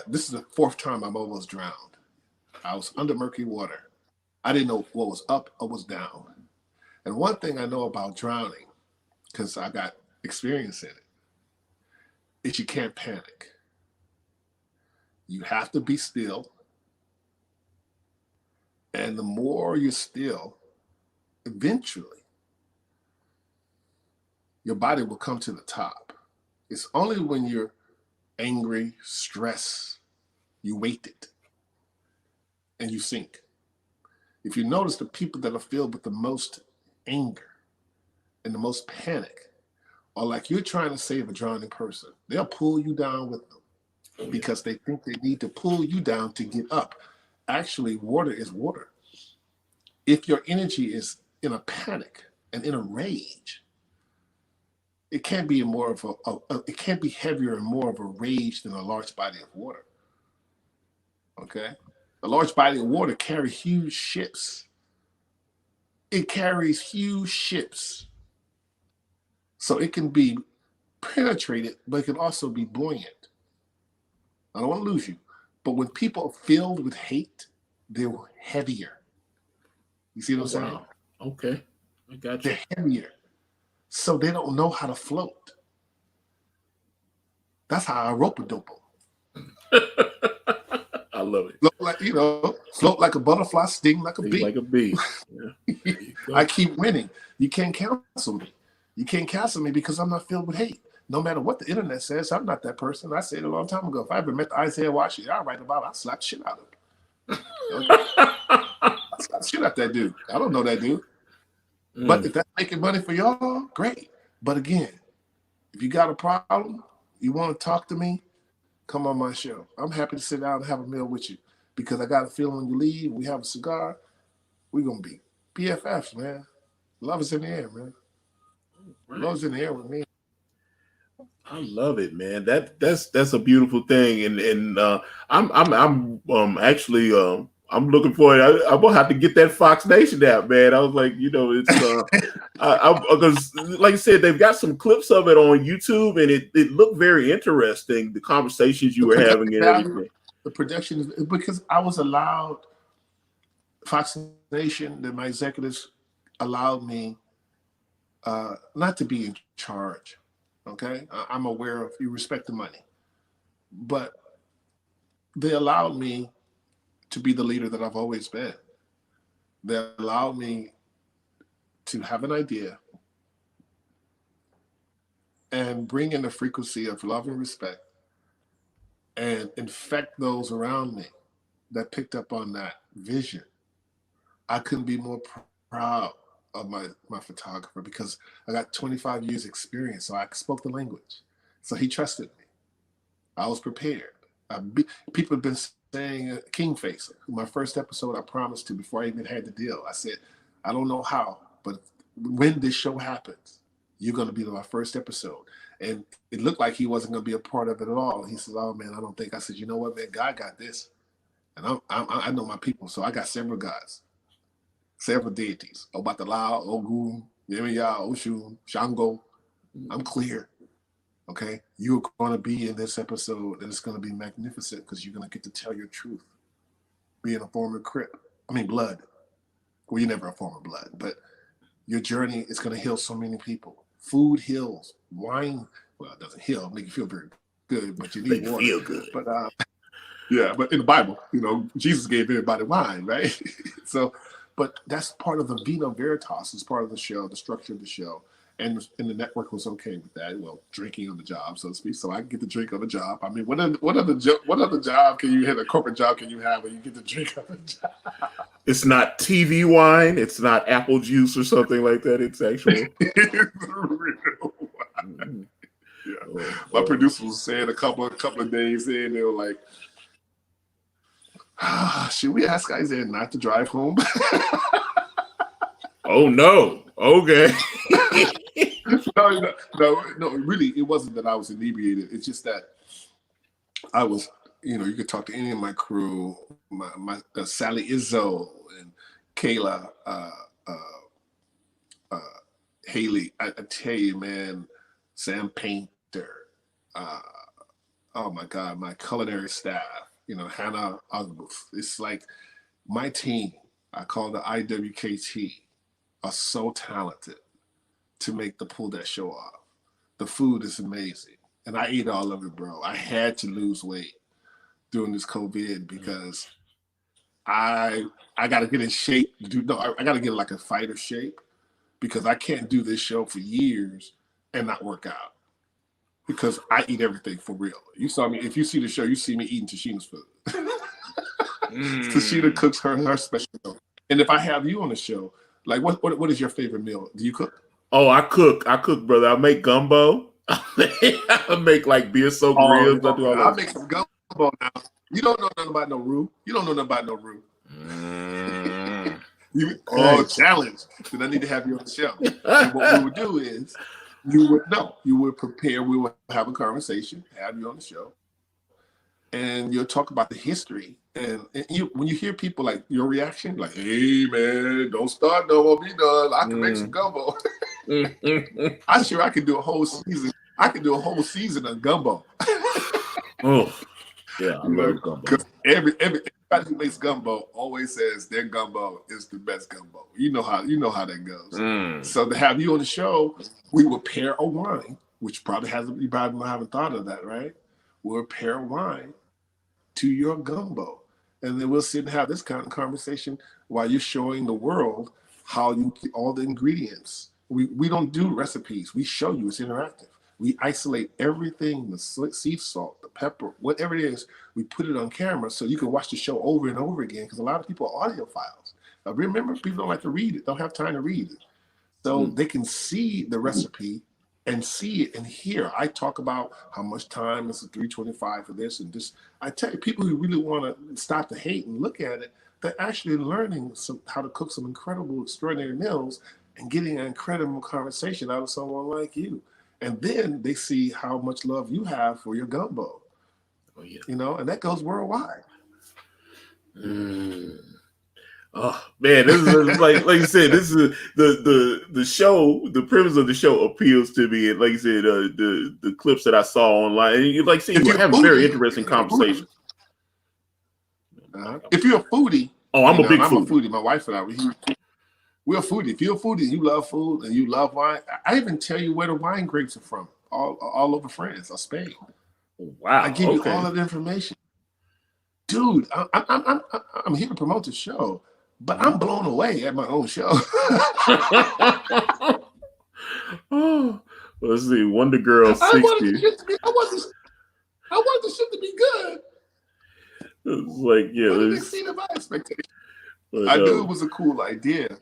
this is the 4th time I'm almost drowned. I was under murky water. I didn't know what was up or was down. And one thing I know about drowning, because I got experience in it, is you can't panic. You have to be still. And the more you're still, eventually your body will come to the top. It's only when you're angry, stressed, you weight it and you sink. If you notice, the people that are filled with the most anger and the most panic are like you're trying to save a drowning person. They'll pull you down with them because they think they need to pull you down to get up. Actually, water is water. If your energy is in a panic and in a rage, it can't be more of it can't be heavier and more of a rage than a large body of water. Okay, a large body of water carries huge ships. It carries huge ships, so it can be penetrated, but it can also be buoyant. I don't want to lose you, but when people are filled with hate, they're heavier. You see what I'm saying? Wow. Okay, I got you. They're heavier, so they don't know how to float. That's how I rope a dope. I love it. Float like, float like a butterfly, sting like a Sting bee. like a bee. Yeah. I keep winning. You can't cancel me. You can't cancel me because I'm not filled with hate. No matter what the internet says, I'm not that person. I said it a long time ago. If I ever met Isaiah Washington, I'll write about it. I'll slap the shit out of him. I'll slap the shit out that dude. I don't know that dude. But if that's making money for y'all, great. But again, if you got a problem, you want to talk to me, come on my show. I'm happy to sit down and have a meal with you because I got a feeling when you leave, we have a cigar, we're going to be BFFs, man. Love is in the air, man. Right. Love is in the air with me. I love it, man. That's a beautiful thing, and I'm actually I'm looking for it. I'm gonna have to get that Fox Nation app, man. I was like, it's because like I said, they've got some clips of it on YouTube, and it looked very interesting. The conversations you were having and everything. The production is because I was allowed Fox Nation, that my executives allowed me not to be in charge. Okay, I'm aware of you respect the money, but they allowed me to be the leader that I've always been. They allowed me to have an idea and bring in the frequency of love and respect and infect those around me that picked up on that vision. I couldn't be more proud of my photographer because I got 25 years experience, so I spoke the language. So he trusted me. I was prepared. People have been saying King Facer, my first episode I promised to before I even had the deal. I said, I don't know how, but when this show happens, you're going to be my first episode. And it looked like he wasn't going to be a part of it at all. He said, oh man, I don't think. I said, you know what, man, God got this. And I know my people, so I got several gods. Several deities. Obatala, Ogun, Yemiya, Oshun, Shango. I'm clear. Okay? You're going to be in this episode, and it's going to be magnificent because you're going to get to tell your truth. Being a former Crip. Blood. Well, you're never a former blood, but your journey is going to heal so many people. Food heals. Wine, well, it doesn't heal. Make you feel very good, but you need water. Feel good. But yeah, but in the Bible, Jesus gave everybody wine, right? So, but that's part of the Vino Veritas, is part of the show, the structure of the show. And the network was okay with that. Well, drinking on the job, so to speak. So I can get to drink on the job. What other job can you have? A corporate job can you have where you get to drink on the job? It's not TV wine. It's not apple juice or something like that. It's actual. It's real wine. Yeah. My producer was saying a couple of days in, they were like, should we ask Isaiah not to drive home? Oh no. Okay. No, really, it wasn't that I was inebriated. It's just that I was, you could talk to any of my crew, my Sally Izzo and Kayla, Haley. I tell you, man, Sam Painter. Oh my God, my culinary staff. Hannah Ogbuth. It's like my team. I call the IWKT. Are so talented to pull that show off. The food is amazing. And I ate all of it, bro. I had to lose weight during this COVID because I got to get in shape. I got to get like a fighter shape because I can't do this show for years and not work out because I eat everything for real. You saw me. If you see the show, you see me eating Tashina's food. Tashina cooks her special meal. And if I have you on the show, like what is your favorite meal? Do you cook? Oh, I cook, brother. I make gumbo. I make like beer soaked ribs. I do all I that. make some gumbo now. You don't know nothing about no roux. You don't know nothing about no roux. Challenge. Then I need to have you on the show. And what we would do is you would prepare, we would have a conversation, have you on the show, and you'll talk about the history. And when you hear people like your reaction, like, hey man, don't start, no, won't be done. I can make some gumbo. I'm sure I could do a whole season. I could do a whole season of gumbo. Oh, yeah, I love gumbo. Everybody who makes gumbo always says their gumbo is the best gumbo. You know how that goes. So to have you on the show, we will pair a wine, which you probably haven't thought of that, right? We'll pair a wine to your gumbo, and then we'll sit and have this kind of conversation while you're showing the world how you get all the ingredients. We don't do recipes. We show you. It's interactive. We isolate everything, the sea salt, the pepper, whatever it is, we put it on camera so you can watch the show over and over again because a lot of people are audiophiles. Remember, people don't like to read it, don't have time to read it. So they can see the recipe and see it and hear. I talk about how much time is 325 for this and this. I tell you, people who really want to stop the hate and look at it, they're actually learning how to cook some incredible, extraordinary meals and getting an incredible conversation out of someone like you. And then they see how much love you have for your gumbo. Oh, yeah. And that goes worldwide. Oh man, this is like you said, this is the show. The premise of the show appeals to me, and like you said, the clips that I saw online, and you we're having very interesting conversations. If you're a foodie, I'm a big foodie. I'm a foodie. My wife and I, we're a foodie. If you're a foodie and you love food and you love wine, I even tell you where the wine grapes are from, all over France or Spain. Wow! I give you all of the information, dude. I'm here to promote the show, but I'm blown away at my own show. Oh, let's see, Wonder Girl 60. I want the shit to be good. It's like, yeah, didn't exceed my expectations. I knew it was a cool idea.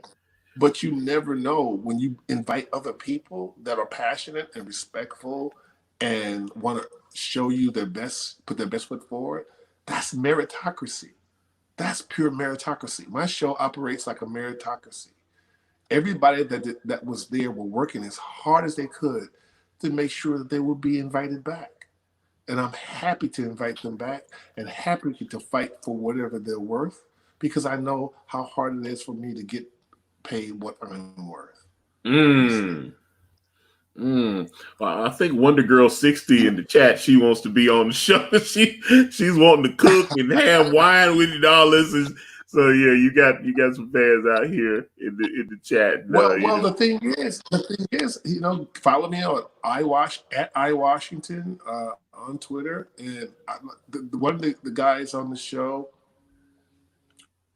But you never know when you invite other people that are passionate and respectful and want to show you their best, put their best foot forward. That's meritocracy. That's pure meritocracy. My show operates like a meritocracy. Everybody that was there were working as hard as they could to make sure that they would be invited back. And I'm happy to invite them back and happy to fight for whatever they're worth because I know how hard it is for me to get paid what I'm worth. Well, I think Wonder Girl 60 in the chat, she wants to be on the show. She's wanting to cook and have wine with you and all this. So yeah, you got some fans out here in the chat. Well, the thing is, follow me on iWashington on Twitter, and one of the guys on the show,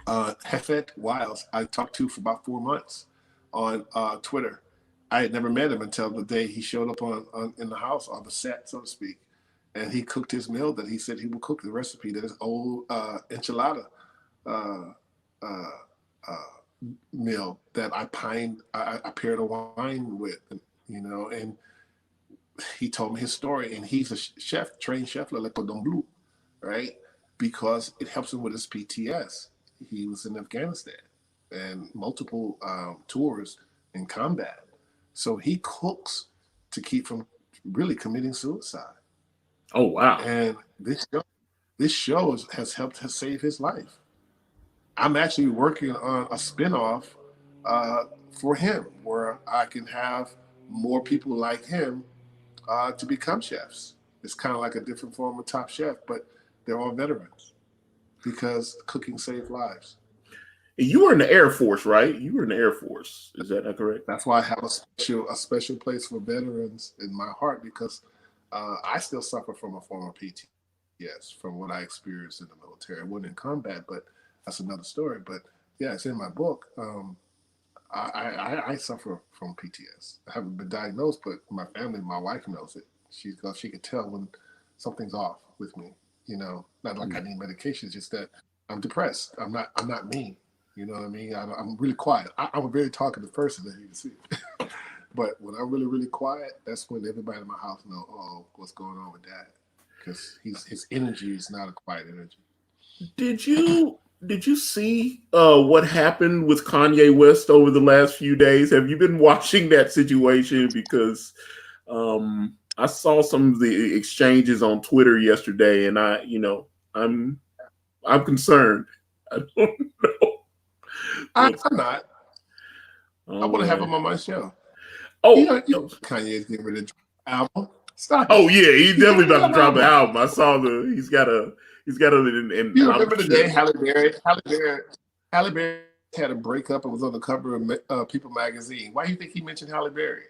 Hefet Wiles, I talked to for about 4 months on Twitter. I had never met him until the day he showed up on in the house, on the set, so to speak. And he cooked his meal that he said he would cook, the recipe, that is old enchilada meal that I paired a wine with, and he told me his story. And he's a trained chef, Le Cordon Bleu, right? Because it helps him with his PTS. He was in Afghanistan and multiple tours in combat. So he cooks to keep from really committing suicide. Oh, wow. And this show has helped to save his life. I'm actually working on a spinoff for him where I can have more people like him to become chefs. It's kind of like a different form of Top Chef, but they're all veterans because cooking saved lives. You were in the Air Force, right? You were in the Air Force. Is that not correct? That's why I have a special place for veterans in my heart because I still suffer from a form of PTSD from what I experienced in the military. I wasn't in combat, but that's another story. But yeah, it's in my book. I suffer from PTS. I haven't been diagnosed, but my family, my wife knows it. She could tell when something's off with me. Not like I need medication. It's just that I'm depressed. I'm not mean. You know what I mean? I'm really quiet. I'm a very talkative person, as you can see. But when I'm really, really quiet, that's when everybody in my house know, oh, what's going on with Dad? Because his energy is not a quiet energy. Did you see what happened with Kanye West over the last few days? Have you been watching that situation? Because I saw some of the exchanges on Twitter yesterday, and I'm concerned. I don't know. I'm not. Oh, I want to have him on my show. Oh, Kanye's getting ready to drop an album. Stop. Oh yeah, he's definitely about to drop an album. I saw he's got a. You remember the day Halle Berry had a breakup and was on the cover of People magazine? Why do you think he mentioned Halle Berry?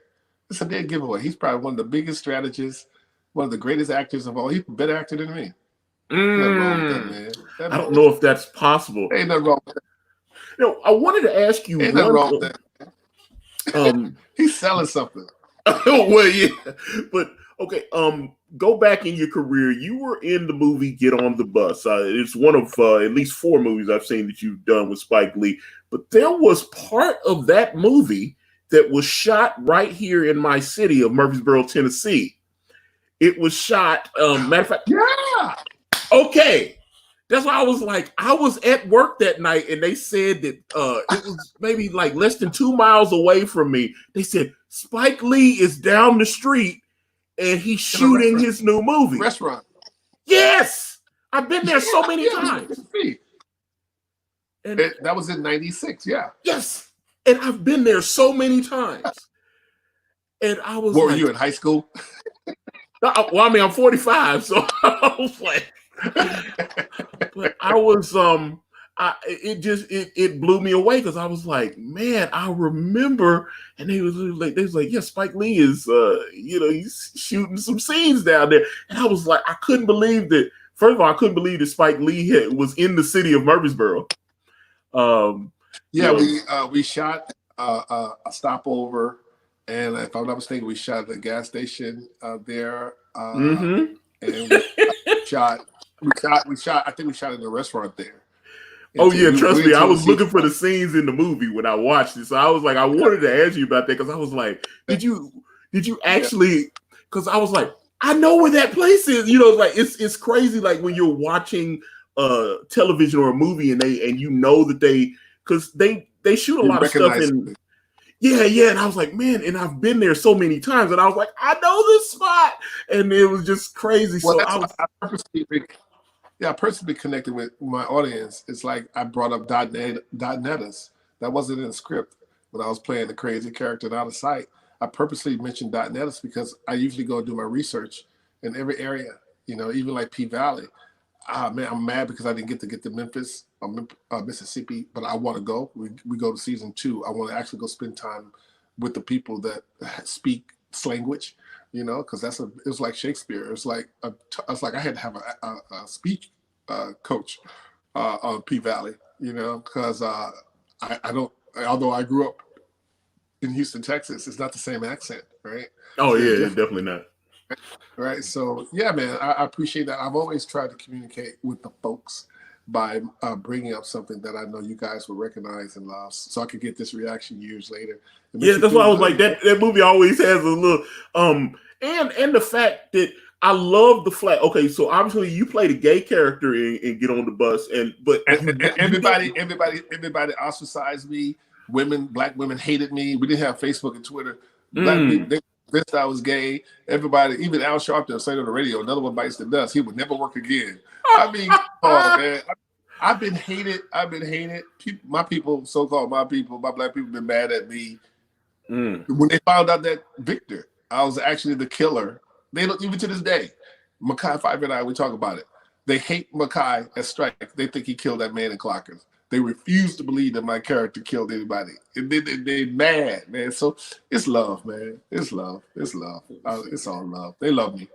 It's a dead giveaway. He's probably one of the biggest strategists, one of the greatest actors of all. He's a better actor than me. Nothing wrong with that, man. I don't know if that's possible. Ain't nothing wrong with that. I wanted to ask you. Ain't nothing wrong with that. He's selling something. Well, yeah, but okay. Go back in your career. You were in the movie Get on the Bus. It's one of at least 4 movies I've seen that you've done with Spike Lee. But there was part of that movie that was shot right here in my city of Murfreesboro, Tennessee. It was shot. Matter of fact, yeah. Okay. That's why I was like, I was at work that night and they said that it was maybe like less than 2 miles away from me. They said, Spike Lee is down the street and he's shooting his new movie. Restaurant. Yes. I've been there so many times. And that was in 96, yeah. Yes. And I've been there so many times. And I was What were you in high school? Well, I mean, I'm 45, so I was like, but I was it blew me away because I was like, man, I remember, and they was like, yeah, Spike Lee is he's shooting some scenes down there, and I was like, I couldn't believe that. First of all, I couldn't believe that Spike Lee was in the city of Murfreesboro. We shot a stopover, and if I'm not mistaken, we shot at the gas station there. And we shot. I think we shot in a restaurant there. Oh yeah, trust me, I was looking for the scenes in the movie when I watched it. So I was like, I wanted to ask you about that because I was like, did you actually? Because I was like, I know where that place is. Like it's crazy. Like when you're watching television or a movie and that because they shoot a lot of stuff in. Yeah, and I was like, man, and I've been there so many times, and I was like, I know this spot, and it was just crazy. Well, so I personally connected with my audience. It's like I brought up .netters. That wasn't in the script when I was playing the crazy character out of sight. I purposely mentioned .netters because I usually go do my research in every area, even like P-Valley. Man, I'm mad because I didn't get to Memphis or Mississippi, but I want to go. We go to season 2. I want to actually go spend time with the people that speak language, because it was like Shakespeare. It's like I had to have a speech coach on P-Valley, because I don't. Although I grew up in Houston, Texas, it's not the same accent, right? Oh yeah, definitely not. Right. So, yeah, man, I appreciate that. I've always tried to communicate with the folks by bringing up something that I know you guys will recognize and love so I could get this reaction years later. Yeah, that's why I was like, that movie always has a little, and the fact that I love the flag. Okay, so obviously you played a gay character in Get on the Bus, but everybody ostracized me. Black women hated me. We didn't have Facebook and Twitter. Black people, this I was gay. Everybody, even Al Sharpton said on the radio, another one bites the dust. He would never work again. I mean, man, I've been hated. My people, so-called my people, my black people, been mad at me. When they found out that Victor, I was actually the killer. They don't even to this day. Mackay Five and I, we talk about it. They hate Mackay as Strike. They think he killed that man in Clockers. They refuse to believe that my character killed anybody. And they mad, man. So it's love, man. It's love. It's love. It's all love. They love me.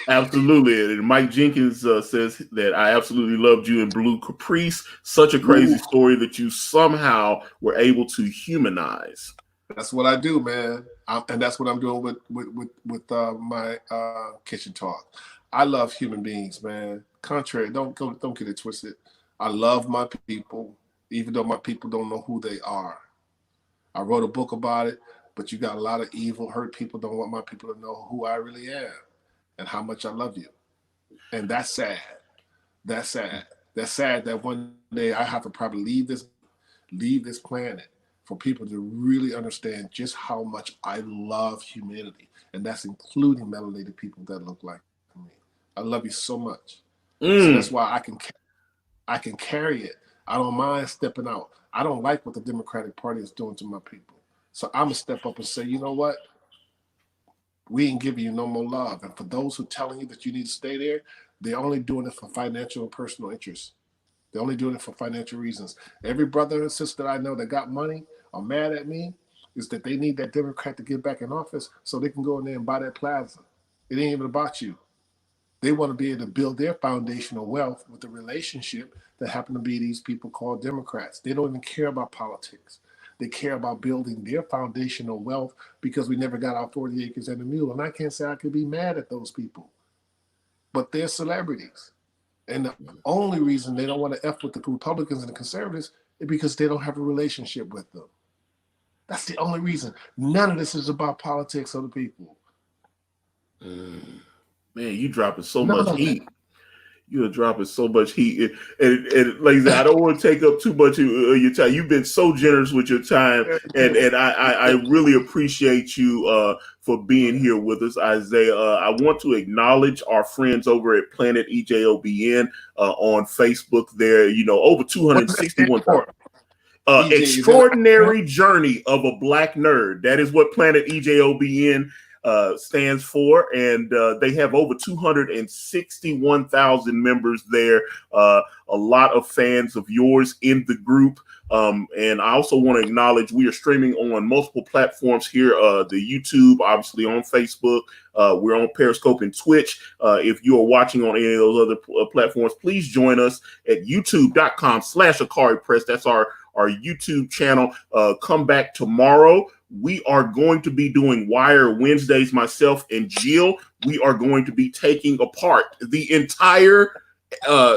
Absolutely. And Mike Jenkins says that I absolutely loved you in Blue Caprice. Such a crazy story that you somehow were able to humanize. That's what I do, man. And that's what I'm doing with my kitchen talk. I love human beings, man. Contrary, don't get it twisted. I love my people, even though my people don't know who they are. I wrote a book about it, but you got a lot of evil, hurt people don't want my people to know who I really am and how much I love you. And that's sad. That's sad. That's sad that one day I have to probably leave this planet for people to really understand just how much I love humanity. And that's including melanated people that look like me. I love you so much. So that's why I can carry it. I don't mind stepping out. I don't like what the Democratic Party is doing to my people. So I'm going to step up and say, you know what? We ain't giving you no more love. And for those who are telling you that you need to stay there, they're only doing it for financial and personal interests. They're only doing it for financial reasons. Every brother and sister that I know that got money are mad at me is that they need that Democrat to get back in office so they can go in there and buy that plaza. It ain't even about you. They want to be able to build their foundational wealth with the relationship that happen to be these people called Democrats. They don't even care about politics. They care about building their foundational wealth because we never got our 40 acres and a mule. And I can't say I could be mad at those people, but they're celebrities. And the only reason they don't want to F with the Republicans and the conservatives is because they don't have a relationship with them. That's the only reason. None of this is about politics or the people. Man, you dropping so much heat. You're dropping so much heat. And like I said, I don't want to take up too much of your time. You've been so generous with your time. And I really appreciate you for being here with us, Isaiah. I want to acknowledge our friends over at Planet EJOBN on Facebook there. You know, over 261. Extraordinary Journey of a Black Nerd. That is what Planet EJOBN stands for, and they have over 261,000 members there. A lot of fans of yours in the group. And I also want to acknowledge we are streaming on multiple platforms here. The YouTube, obviously on Facebook. We're on Periscope and Twitch. If you are watching on any of those other platforms, please join us at youtube.com/AkariPress. That's our YouTube channel. Come back tomorrow. We are going to be doing Wire Wednesdays. Myself and Jill, we are going to be taking apart the entire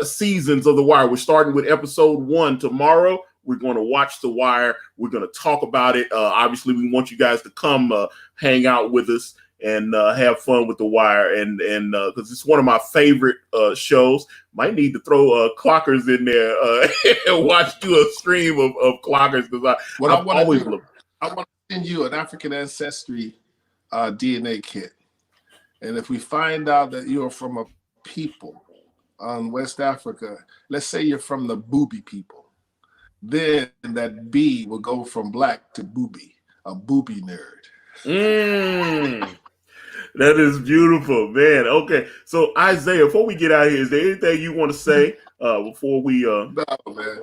seasons of The Wire. We're starting with episode 1 tomorrow. We're going to watch The Wire. We're going to talk about it. Obviously, we want you guys to come hang out with us and have fun with The Wire, and because it's one of my favorite shows. Might need to throw Clockers in there and do a stream of Clockers, because I want to send you an African ancestry DNA kit, and if we find out that you're from a people on West Africa, let's say you're from the Booby people, then that B will go from black to booby, a booby nerd. That is beautiful, man. Okay, so Isaiah, before we get out of here, is there anything you want to say before we? No, man.